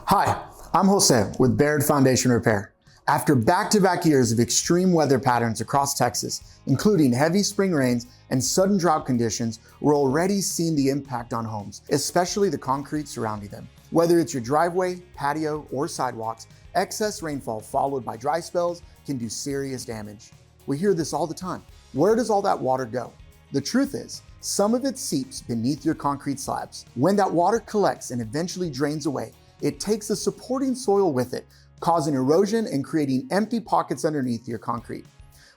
Hi, I'm Jose with Baird Foundation Repair. After back-to-back years of extreme weather patterns across Texas, including heavy spring rains and sudden drought conditions, we're already seeing the impact on homes, especially the concrete surrounding them. Whether it's your driveway, patio, or sidewalks, excess rainfall followed by dry spells can do serious damage. We hear this all the time. Where does all that water go? The truth is, some of it seeps beneath your concrete slabs. When that water collects and eventually drains away, it takes the supporting soil with it, causing erosion and creating empty pockets underneath your concrete.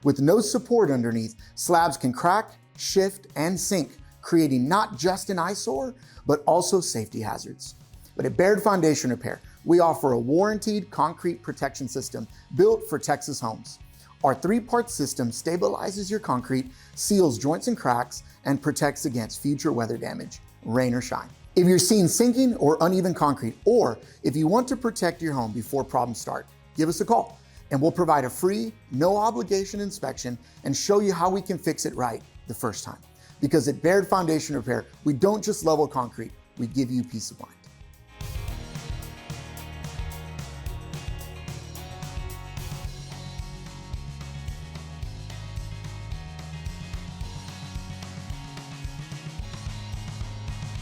With no support underneath, slabs can crack, shift, and sink, creating not just an eyesore, but also safety hazards. But at Baird Foundation Repair, we offer a warranted concrete protection system built for Texas homes. Our three-part system stabilizes your concrete, seals joints and cracks, and protects against future weather damage, rain or shine. If you're seeing sinking or uneven concrete, or if you want to protect your home before problems start, give us a call and we'll provide a free, no obligation inspection and show you how we can fix it right the first time. Because at Baird Foundation Repair, we don't just level concrete, we give you peace of mind.